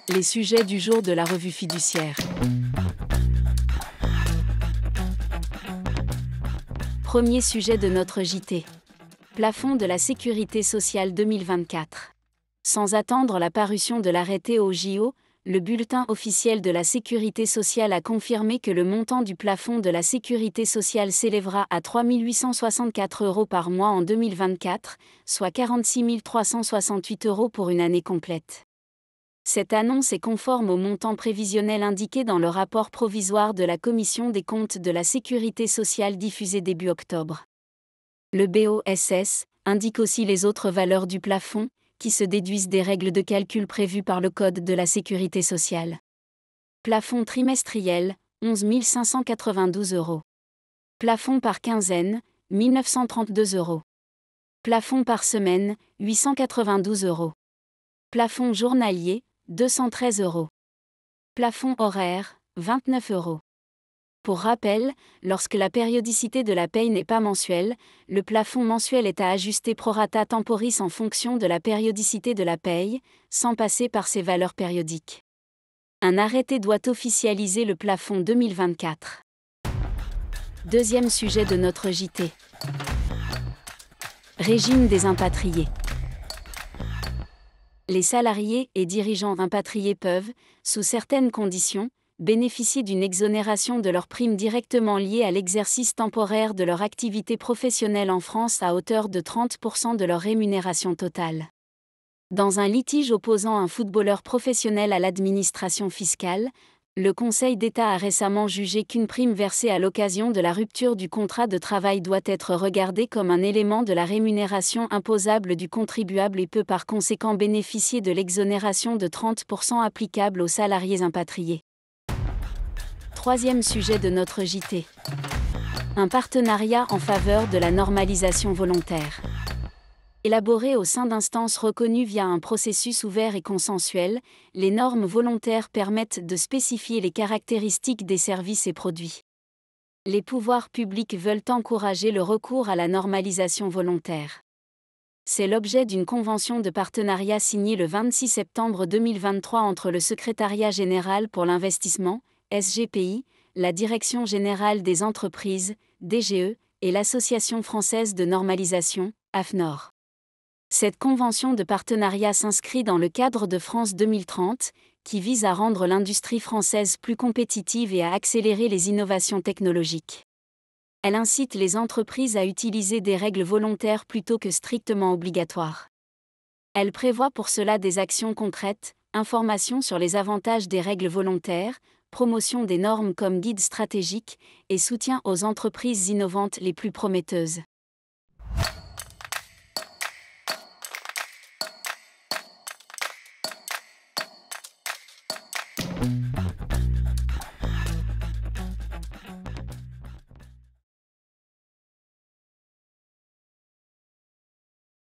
Les sujets du jour de la revue fiduciaire. Premier sujet de notre JT. Plafond de la sécurité sociale 2024. Sans attendre la parution de l'arrêté au JO, le bulletin officiel de la sécurité sociale a confirmé que le montant du plafond de la sécurité sociale s'élèvera à 3 864 € par mois en 2024, soit 46 368 € pour une année complète. Cette annonce est conforme au montant prévisionnel indiqué dans le rapport provisoire de la Commission des comptes de la sécurité sociale diffusé début octobre. Le BOSS indique aussi les autres valeurs du plafond, qui se déduisent des règles de calcul prévues par le Code de la sécurité sociale. Plafond trimestriel, 11 592 €. Plafond par quinzaine, 1 932 €. Plafond par semaine, 892 €. Plafond journalier, 213 €. Plafond horaire, 29 €. Pour rappel, lorsque la périodicité de la paye n'est pas mensuelle, le plafond mensuel est à ajuster pro rata temporis en fonction de la périodicité de la paye, sans passer par ses valeurs périodiques. Un arrêté doit officialiser le plafond 2024. Deuxième sujet de notre JT. Régime des impatriés. Les salariés et dirigeants impatriés peuvent, sous certaines conditions, bénéficier d'une exonération de leurs primes directement liées à l'exercice temporaire de leur activité professionnelle en France à hauteur de 30% de leur rémunération totale. Dans un litige opposant un footballeur professionnel à l'administration fiscale, le Conseil d'État a récemment jugé qu'une prime versée à l'occasion de la rupture du contrat de travail doit être regardée comme un élément de la rémunération imposable du contribuable et peut par conséquent bénéficier de l'exonération de 30% applicable aux salariés impatriés. Troisième sujet de notre JT. Un partenariat en faveur de la normalisation volontaire. Élaborées au sein d'instances reconnues via un processus ouvert et consensuel, les normes volontaires permettent de spécifier les caractéristiques des services et produits. Les pouvoirs publics veulent encourager le recours à la normalisation volontaire. C'est l'objet d'une convention de partenariat signée le 26 septembre 2023 entre le Secrétariat général pour l'investissement, SGPI, la Direction générale des entreprises, DGE, et l'Association française de normalisation, AFNOR. Cette convention de partenariat s'inscrit dans le cadre de France 2030, qui vise à rendre l'industrie française plus compétitive et à accélérer les innovations technologiques. Elle incite les entreprises à utiliser des règles volontaires plutôt que strictement obligatoires. Elle prévoit pour cela des actions concrètes, information sur les avantages des règles volontaires, promotion des normes comme guide stratégique, et soutien aux entreprises innovantes les plus prometteuses.